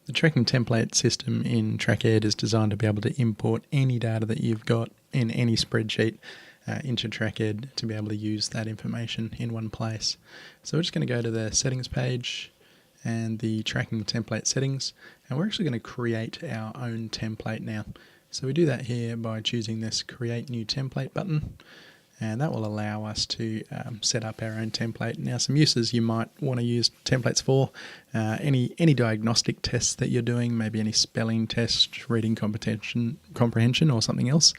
The tracking template system in TrackEd is designed to be able to import any data that you've got in any spreadsheet into TrackEd to be able to use that information in one place. So we're just going to go to the settings page and the tracking template settings, and we're actually going to create our own template now. So we do that here by choosing this create new template button, and that will allow us to set up our own template. Now, some uses you might want to use templates for, any diagnostic tests that you're doing, maybe any spelling test, reading comprehension or something else.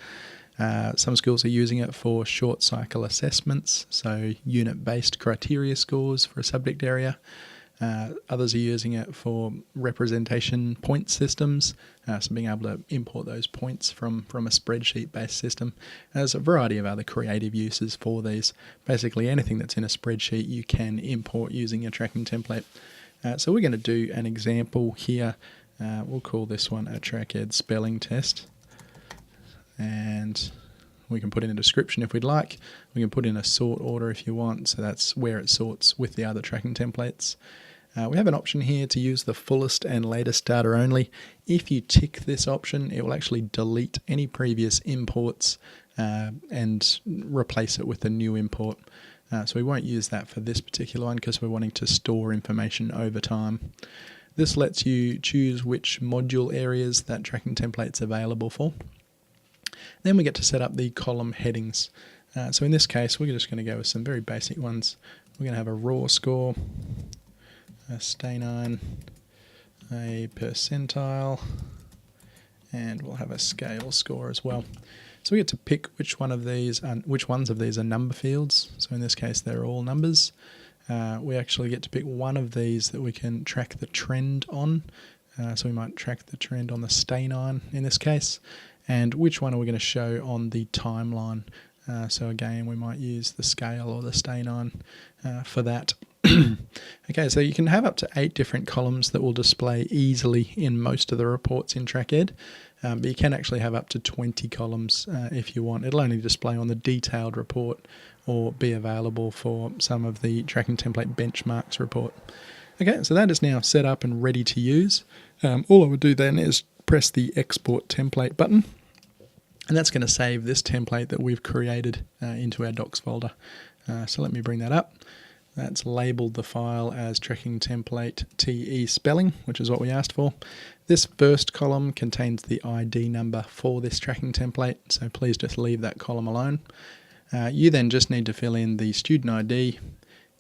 Some schools are using it for short cycle assessments, so unit-based criteria scores for a subject area. Others are using it for representation point systems, so being able to import those points from a spreadsheet-based system. There's a variety of other creative uses for these. Basically anything that's in a spreadsheet you can import using a tracking template. So we're going to do an example here. We'll call this one a TrackEd spelling test, and we can put in a description if we'd like. We can put in a sort order if you want, so that's where it sorts with the other tracking templates. We have an option here to use the fullest and latest data only. If you tick this option, it will actually delete any previous imports and replace it with a new import. So we won't use that for this particular one because we're wanting to store information over time. This lets you choose which module areas that tracking template's available for. Then we get to set up the column headings. So in this case, we're just going to go with some very basic ones. We're going to have a raw score, a Steinine, a percentile, and we'll have a scale score as well. So we get to pick which ones of these are number fields. So in this case, they're all numbers. We actually get to pick one of these that we can track the trend on. So we might track the trend on the Steinine in this case. And which one are we going to show on the timeline? So again, we might use the scale or the Steinine for that. Okay, so you can have up to 8 different columns that will display easily in most of the reports in TrackEd, but you can actually have up to 20 columns if you want. It'll only display on the detailed report or be available for some of the tracking template benchmarks report. Okay, so that is now set up and ready to use. All I would do then is press the export template button, and that's going to save this template that we've created into our docs folder. So let me bring that up. That's labelled the file as tracking template TE spelling, which is what we asked for. This first column contains the ID number for this tracking template, so please just leave that column alone. You then just need to fill in the student ID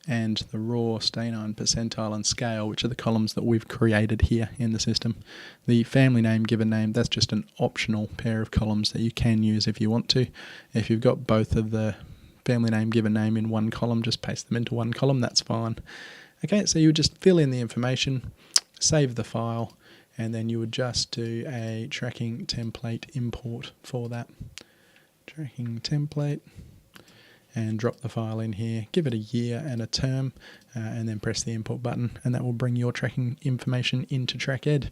and the raw, Steinine, percentile and scale, which are the columns that we've created here in the system. The family name, given name, that's just an optional pair of columns that you can use if you want to. If you've got both of the family name, given name in one column, just paste them into one column, that's fine. Okay, so you would just fill in the information, save the file, and then you would just do a tracking template import for that. Tracking template, and drop the file in here, give it a year and a term, and then press the import button, and that will bring your tracking information into TrackEd.